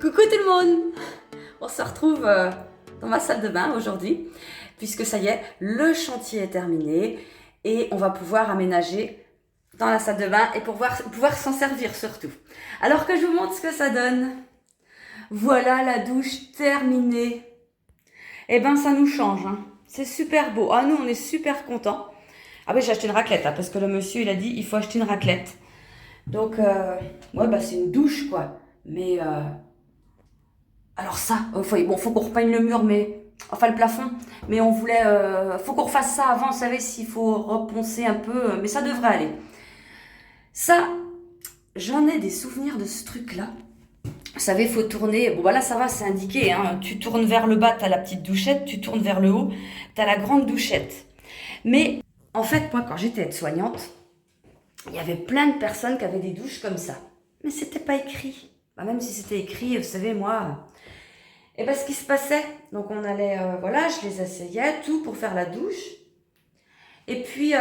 Coucou tout le monde! On se retrouve dans ma salle de bain aujourd'hui, puisque ça y est, le chantier est terminé et on va pouvoir aménager dans la salle de bain et pouvoir s'en servir surtout. Alors que je vous montre ce que ça donne. Voilà la douche terminée. Eh ben ça nous change, hein. C'est super beau. Ah nous on est super contents. Ah oui j'ai acheté une raclette, hein, parce que le monsieur il a dit il faut acheter une raclette. Donc ouais bah c'est une douche quoi. Mais alors ça, faut qu'on repeigne le mur, mais enfin le plafond. Mais on voulait, faut qu'on refasse ça avant. Vous savez s'il faut reponcer un peu, mais ça devrait aller. Ça, j'en ai des souvenirs de ce truc-là. Vous savez, faut tourner. Bon, bah là, ça va, c'est indiqué. Hein. Tu tournes vers le bas, t'as la petite douchette. Tu tournes vers le haut, t'as la grande douchette. Mais en fait, moi, quand j'étais aide-soignante, il y avait plein de personnes qui avaient des douches comme ça. Mais c'était pas écrit. Bah, même si c'était écrit, vous savez, moi. Et bien, ce qui se passait, donc on allait, voilà, je les asseyais, tout pour faire la douche. Et puis,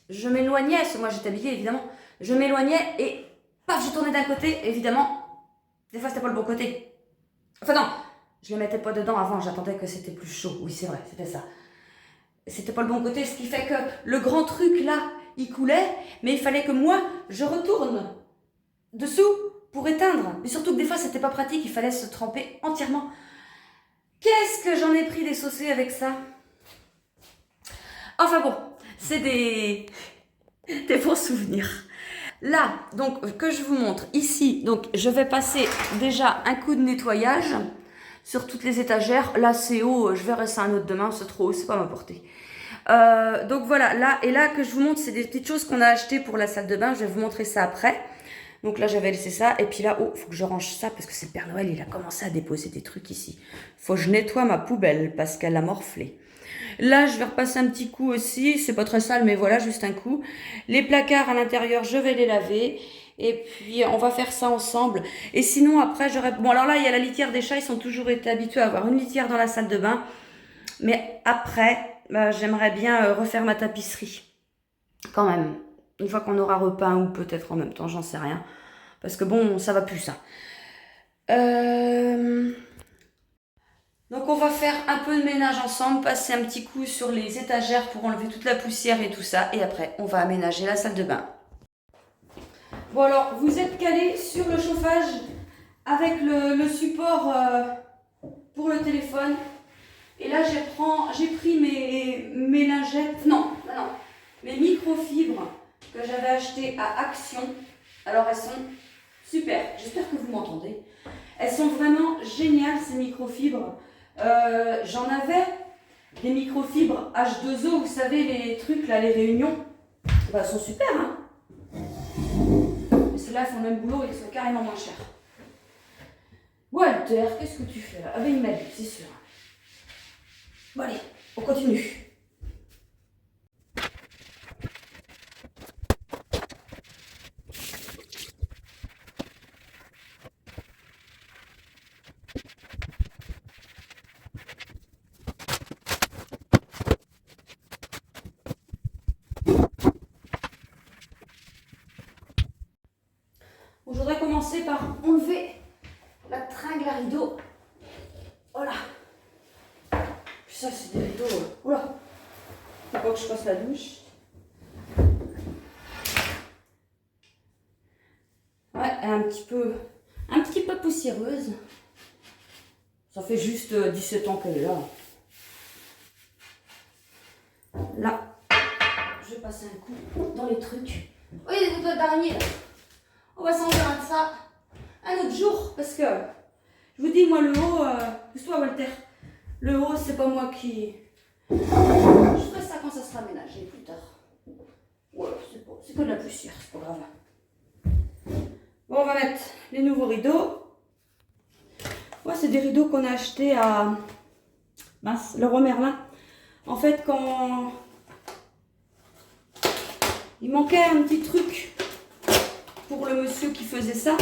je m'éloignais, parce que moi j'étais habillée évidemment, je m'éloignais et paf, je tournais d'un côté, évidemment. Des fois, c'était pas le bon côté. Enfin non, je les mettais pas dedans avant, j'attendais que c'était plus chaud. Oui, c'est vrai, c'était ça. C'était pas le bon côté, ce qui fait que le grand truc là, il coulait, mais il fallait que moi, je retourne dessous pour éteindre. Mais surtout que des fois, c'était pas pratique, il fallait se tremper entièrement. Qu'est-ce que j'en ai pris des saucés avec ça? Enfin bon, c'est des bons souvenirs. Là, donc, que je vous montre, ici, donc, je vais passer déjà un coup de nettoyage sur toutes les étagères. Là, c'est haut, je verrai ça un autre demain, c'est trop haut, c'est pas ma portée. Donc voilà, là, et là, que je vous montre, c'est des petites choses qu'on a achetées pour la salle de bain. Je vais vous montrer ça après. Donc là, j'avais laissé ça. Et puis là, oh, faut que je range ça parce que c'est le Père Noël. Il a commencé à déposer des trucs ici. Faut que je nettoie ma poubelle parce qu'elle a morflé. Là, je vais repasser un petit coup aussi. C'est pas très sale, mais voilà, juste un coup. Les placards à l'intérieur, je vais les laver. Et puis, on va faire ça ensemble. Et sinon, après, j'aurais... Bon, alors là, il y a la litière des chats. Ils sont toujours été habitués à avoir une litière dans la salle de bain. Mais après, bah, j'aimerais bien refaire ma tapisserie. Quand même. Une fois qu'on aura repeint ou peut-être en même temps, j'en sais rien. Parce que bon, ça va plus ça. Donc on va faire un peu de ménage ensemble, passer un petit coup sur les étagères pour enlever toute la poussière et tout ça. Et après, on va aménager la salle de bain. Bon alors, vous êtes calés sur le chauffage avec le support pour le téléphone. Et là, j'ai pris mes lingettes, non, mes microfibres que j'avais achetées à Action. Alors, elles sont super, j'espère que vous m'entendez. Elles sont vraiment géniales, ces microfibres. J'en avais des microfibres H2O, vous savez, les trucs là, les réunions. Bah, elles sont super, hein. Mais celles-là, elles font le même boulot et elles sont carrément moins chères. Walter, qu'est-ce que tu fais là? Ah ben, il m'a dit, c'est sûr. Bon allez, on continue. Bon, je voudrais commencer par enlever la tringle à rideau. Voilà. Puis ça, c'est des rideaux. Oula. Faut pas que je passe la douche. Ouais, elle est un petit peu poussiéreuse. Ça fait juste 17 ans qu'elle est là. Là, je vais passer un coup dans les trucs. Oh, il y a des gouttes d'araignée là. On va s'en faire de ça un autre jour parce que je vous dis, moi, le haut, pousse-toi, Walter. Le haut, c'est pas moi qui. Je ferai ça quand ça sera aménagé plus tard. Ouais, c'est que de la poussière, c'est pas grave. Bon, on va mettre les nouveaux rideaux. Ouais, c'est des rideaux qu'on a achetés à Leroy Merlin. En fait, quand il manquait un petit truc pour le monsieur qui faisait ça.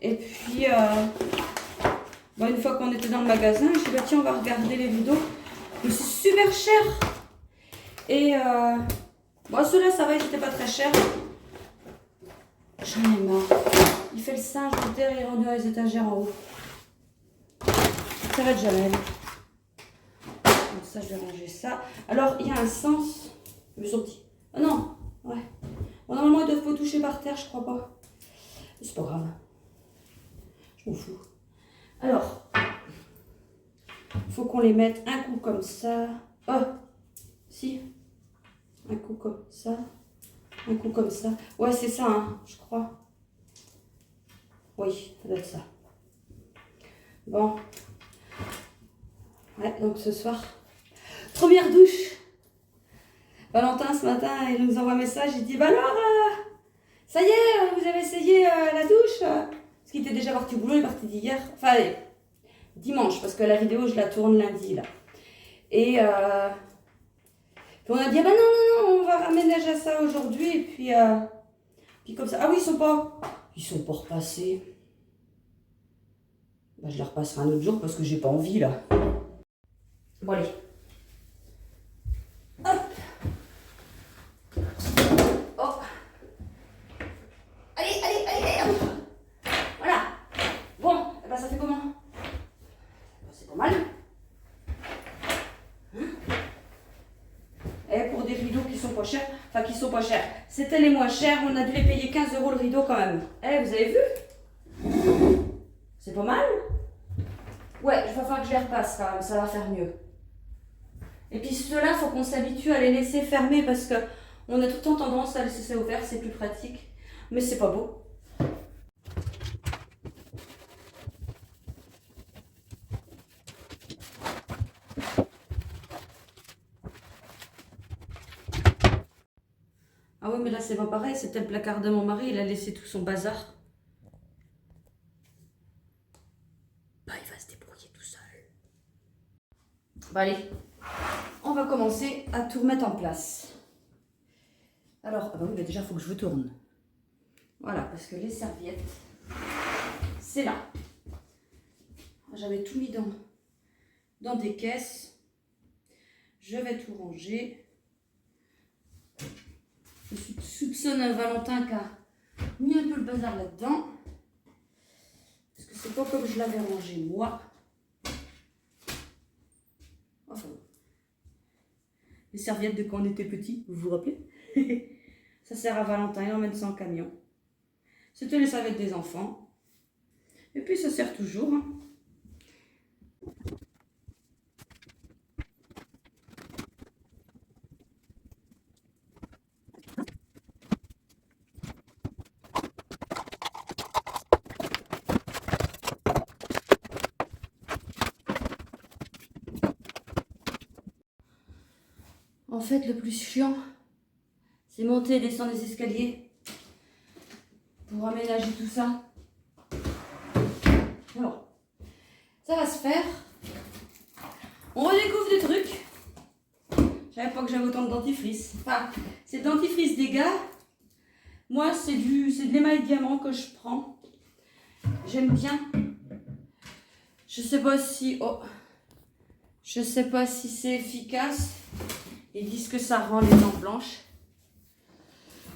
Et puis, une fois qu'on était dans le magasin, je dis, bah, tiens, on va regarder les rideaux. Mais c'est super cher. Et ceux-là, ça va, ils n'étaient pas très chers. J'en ai marre. Il fait le singe de terre et il rendu dans les étagères en haut. Ça s'arrête jamais. Donc ça, je vais ranger ça. Alors, il y a un sens. Ils sont petits. Ah non, ouais. Bon, normalement, ils doivent pas toucher par terre, je crois pas. C'est pas grave. Je m'en fous. Alors, il faut qu'on les mette un coup comme ça. Oh, si. Un coup comme ça. Un coup comme ça. Ouais, c'est ça, hein, je crois. Oui, ça doit être ça. Bon. Ouais, donc ce soir, première douche. Valentin, ce matin, il nous envoie un message. Il dit, bah alors, ça y est, vous avez essayé la douche parce qu'il était déjà parti au boulot, il est parti d'hier. Enfin, dimanche, parce que la vidéo, je la tourne lundi, là. Et puis on a dit, ah bah non, on va raménager ça aujourd'hui. Et puis comme ça. Ah oui, ils sont pas repassés. Bah, je les repasserai un autre jour parce que j'ai pas envie, là. Bon, allez. Hop. Oh. Allez. Voilà. Bon, eh ben, ça fait comment? C'est pas mal. Hein? Et pour des rideaux qui sont pas chers, c'était les moins chers, on a dû les payer 15 € le rideau quand même. Eh, vous avez vu? C'est pas mal? Ouais, il va falloir que je les repasse quand même, ça va faire mieux. Et puis ceux-là, il faut qu'on s'habitue à les laisser fermer parce que on a tout le temps tendance à laisser ça ouvert, c'est plus pratique. Mais c'est pas beau. Ah oui, mais là c'est pas pareil, c'était le placard de mon mari, il a laissé tout son bazar. Bah, il va se débrouiller tout seul. Bah allez, on va commencer à tout remettre en place. Alors, ah bah oui, bah déjà il faut que je vous tourne. Voilà, parce que les serviettes, c'est là. J'avais tout mis dans des caisses. Je vais tout ranger. Je soupçonne un Valentin qui a mis un peu le bazar là-dedans. Parce que c'est pas comme je l'avais rangé moi. Enfin, les serviettes de quand on était petit, vous vous rappelez? Ça sert à Valentin, il emmène ça en camion. C'était les serviettes des enfants. Et puis ça sert toujours. Hein. En fait, le plus chiant, c'est monter et descendre les escaliers pour aménager tout ça. Alors, ça va se faire. On redécouvre des trucs. Je savais pas que j'avais autant de dentifrice. Enfin, c'est le dentifrice des gars. Moi, c'est de l'émail diamant que je prends. J'aime bien. Je sais pas si c'est efficace. Ils disent que ça rend les dents blanches.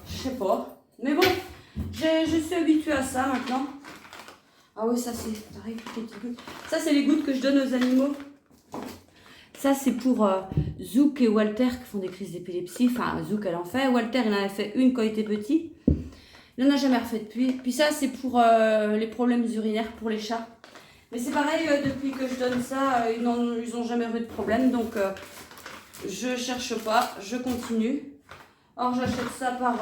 Je sais pas. Mais bon, je suis habituée à ça maintenant. Ah oui, ça c'est pareil. Ça, c'est les gouttes que je donne aux animaux. Ça, c'est pour Zouk et Walter qui font des crises d'épilepsie. Enfin, Zouk, elle en fait. Walter, il en avait fait une quand il était petit. Il n'en a jamais refait depuis. Puis ça, c'est pour les problèmes urinaires pour les chats. Mais c'est pareil, depuis que je donne ça, ils n'ont jamais eu de problème. Donc, je cherche pas, je continue. Alors, j'achète ça par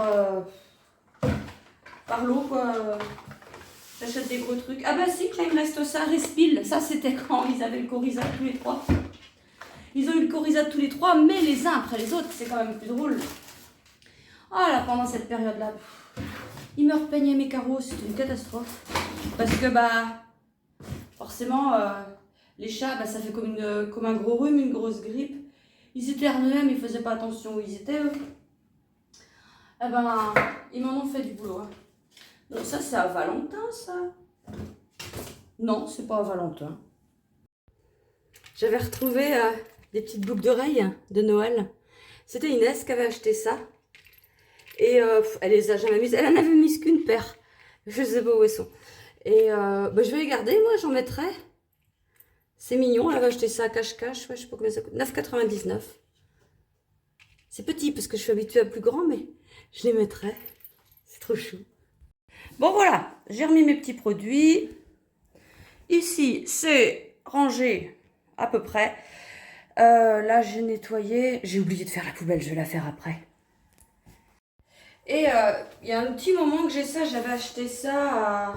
lot, quoi. J'achète des gros trucs. Ah bah si, là, il me reste ça, Respil. Ça, c'était quand ils avaient le Coryza tous les trois. Ils ont eu le Coryza tous les trois, mais les uns après les autres, c'est quand même plus drôle. Ah là, pendant cette période-là, ils me repeignaient mes carreaux, c'était une catastrophe. Parce que, bah, forcément, les chats, bah, ça fait comme un gros rhume, une grosse grippe. Ils éternuaient, mais ils faisaient pas attention où ils étaient, eux. Eh ben, ils m'en ont fait du boulot. Hein. Donc ça, c'est à Valentin, ça. Non, c'est pas à Valentin. J'avais retrouvé des petites boucles d'oreilles de Noël. C'était Inès qui avait acheté ça. Et elle les a jamais mises. Elle en avait mis qu'une paire. Je sais pas où elles sont. Et je vais les garder, moi, j'en mettrai. C'est mignon, elle va acheter ça à cache-cache. Ouais, je sais pas combien ça coûte. 9,99. C'est petit parce que je suis habituée à plus grand, mais je les mettrai. C'est trop chou. Bon, voilà, j'ai remis mes petits produits. Ici, c'est rangé à peu près. Là, j'ai nettoyé. J'ai oublié de faire la poubelle, je vais la faire après. Et il y a un petit moment que j'ai ça, j'avais acheté ça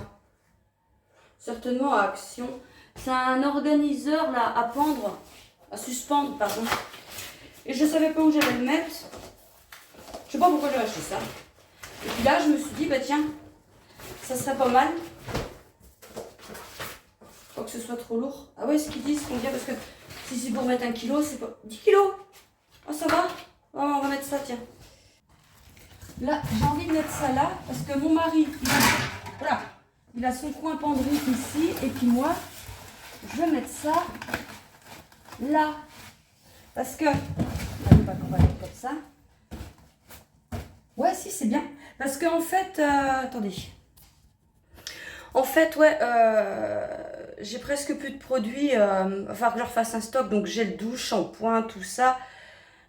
certainement à Action. C'est un organiseur là à pendre, à suspendre, pardon. Et je savais pas où j'allais le mettre. Je sais pas pourquoi j'ai acheté ça. Et puis là, je me suis dit, bah tiens, ça serait pas mal. Pas que ce soit trop lourd. Ah ouais, ce qu'ils disent, qu'on dit, parce que si c'est pour mettre 1 kilo, c'est pas... 10 kilos. Oh, ça va. Oh, on va mettre ça, tiens. Là, j'ai envie de mettre ça là, parce que mon mari, voilà, il a son coin penderie ici, et puis moi, je vais mettre ça là. Parce que, on va le mettre comme ça. Ouais, si, c'est bien. Parce qu'en fait, attendez. En fait, ouais, j'ai presque plus de produits. Il va falloir que je refasse un stock. Donc, gel douche, shampoing, tout ça.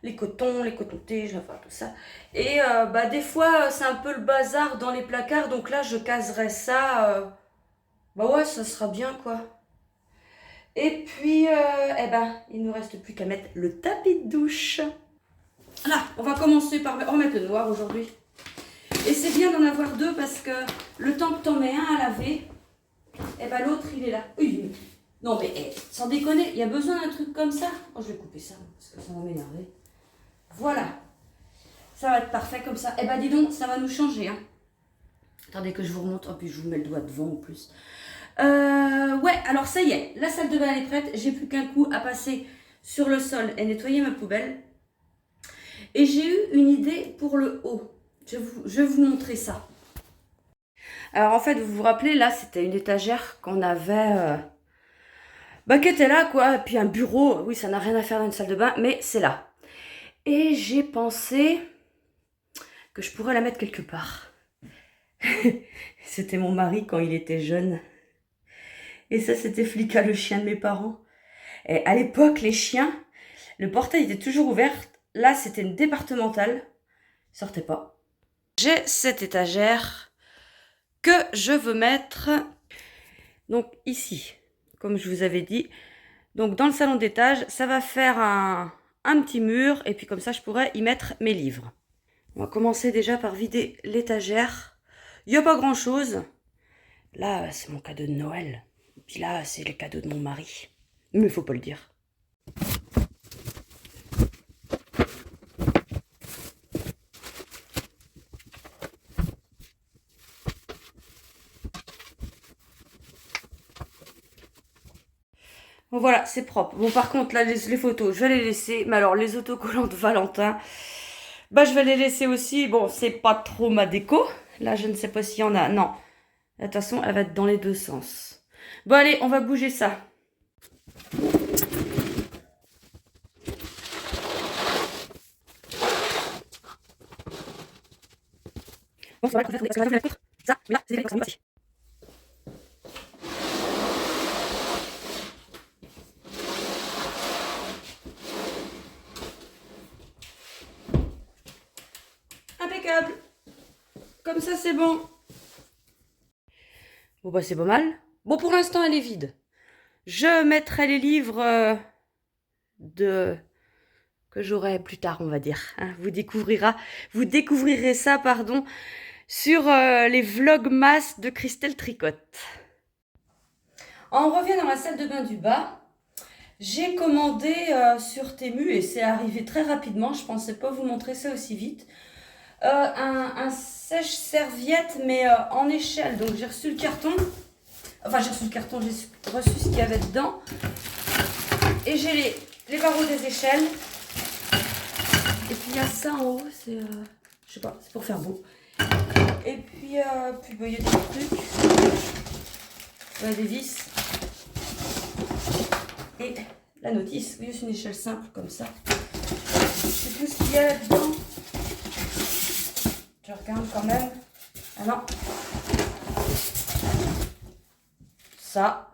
Les cotons-tige, enfin tout ça. Et des fois, c'est un peu le bazar dans les placards. Donc là, je caserai ça. Ouais, ça sera bien, quoi. Et puis, il ne nous reste plus qu'à mettre le tapis de douche. Là, on va commencer par remettre le noir aujourd'hui. Et c'est bien d'en avoir deux parce que le temps que t'en mets un à laver, l'autre il est là. Oui. Non mais sans déconner, il y a besoin d'un truc comme ça. Oh, je vais couper ça parce que ça va m'énerver. Voilà. Ça va être parfait comme ça. Dis donc, ça va nous changer. Hein. Attendez que je vous remonte. Oh, puis je vous mets le doigt devant en plus. Ouais, alors ça y est. La salle de bain elle est prête. J'ai plus qu'un coup à passer sur le sol et nettoyer ma poubelle. Et j'ai eu une idée pour le haut. Je vais vous montrer ça. Alors en fait, vous vous rappelez, là, c'était une étagère qu'on avait... qui était là, quoi. Et puis un bureau. Oui, ça n'a rien à faire dans une salle de bain, mais c'est là. Et j'ai pensé que je pourrais la mettre quelque part. C'était mon mari quand il était jeune. Et ça, c'était Flicka, le chien de mes parents. Et à l'époque, les chiens, le portail était toujours ouvert. Là, c'était une départementale. Sortez pas. J'ai cette étagère que je veux mettre donc ici, comme je vous avais dit. Donc dans le salon d'étage, ça va faire un petit mur et puis comme ça je pourrais y mettre mes livres. On va commencer déjà par vider l'étagère. Il n'y a pas grand chose. Là, c'est mon cadeau de Noël. Et puis là, c'est le cadeau de mon mari. Mais il faut pas le dire. Bon voilà, c'est propre. Bon par contre, là, les photos, je vais les laisser. Mais alors, les autocollants de Valentin, je vais les laisser aussi. Bon, c'est pas trop ma déco. Là, je ne sais pas s'il y en a. Non. De toute façon, elle va être dans les deux sens. Bon, allez, on va bouger ça. Bon, ça va, parce qu'on va la poutre. Ça, mais là, c'est comme ça. Impeccable. Comme ça, c'est bon. Bon, c'est pas mal. Bon, pour l'instant, elle est vide. Je mettrai les livres que j'aurai plus tard, on va dire. Hein, vous découvrirez ça, pardon, sur les vlogmas de Christelle Tricotte. On revient dans la salle de bain du bas. J'ai commandé sur Temu et c'est arrivé très rapidement. Je pensais pas vous montrer ça aussi vite. Un sèche-serviette mais en échelle. Donc j'ai reçu le carton. Enfin j'ai reçu le carton, j'ai reçu ce qu'il y avait dedans. Et j'ai les barreaux des échelles. Et puis il y a ça en haut, c'est je sais pas, c'est pour faire beau. Et puis il y a des trucs. Il y a des vis. Et la notice, oui, c'est une échelle simple comme ça. C'est tout ce qu'il y a là-dedans. Je regarde quand même. Ah non. ça.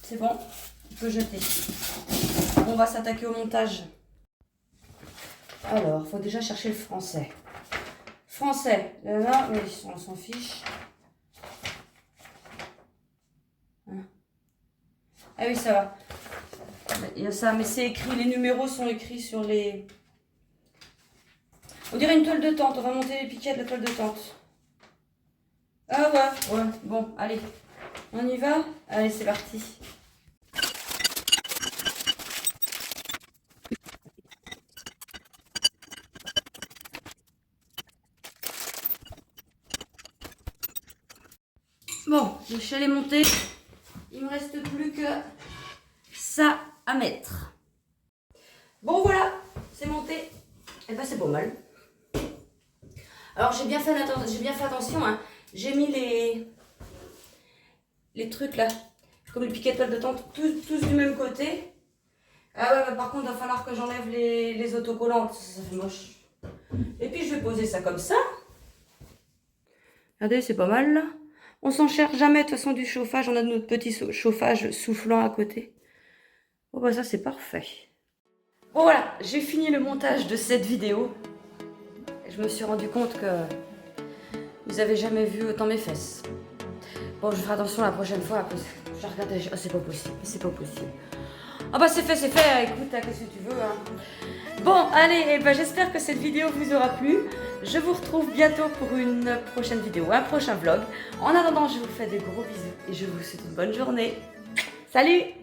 C'est bon, on peut jeter. On va s'attaquer au montage. Alors, il faut déjà chercher le français. Français, là, oui, on s'en fiche. Ah oui, ça va. Il y a ça, mais c'est écrit, les numéros sont écrits sur les... On dirait une toile de tente, on va monter les piquets de la toile de tente. Ah ouais, bon, allez. On y va? Allez, c'est parti. Bon, l'échelle est montée. Il me reste plus que ça à mettre. Bon voilà, c'est monté. Et ben c'est pas mal. Alors j'ai bien fait attention. Hein. J'ai mis les trucs là, comme les piquets de toile de tente, tous du même côté. Ah ouais, bah, par contre il va falloir que j'enlève les autocollants, ça fait moche. Et puis je vais poser ça comme ça. Regardez, c'est pas mal là. On s'en cherche jamais de toute façon du chauffage, on a notre petit chauffage soufflant à côté. Bon bah ça c'est parfait. Bon voilà, j'ai fini le montage de cette vidéo. Et je me suis rendu compte que vous n'avez jamais vu autant mes fesses. Bon, je ferai attention la prochaine fois. Après, je regarde, oh, c'est pas possible, c'est pas possible. Ah bah c'est fait, écoute, qu'est-ce que tu veux hein. Bon, allez, eh ben, j'espère que cette vidéo vous aura plu. Je vous retrouve bientôt pour une prochaine vidéo, un prochain vlog. En attendant, je vous fais de gros bisous et je vous souhaite une bonne journée. Salut!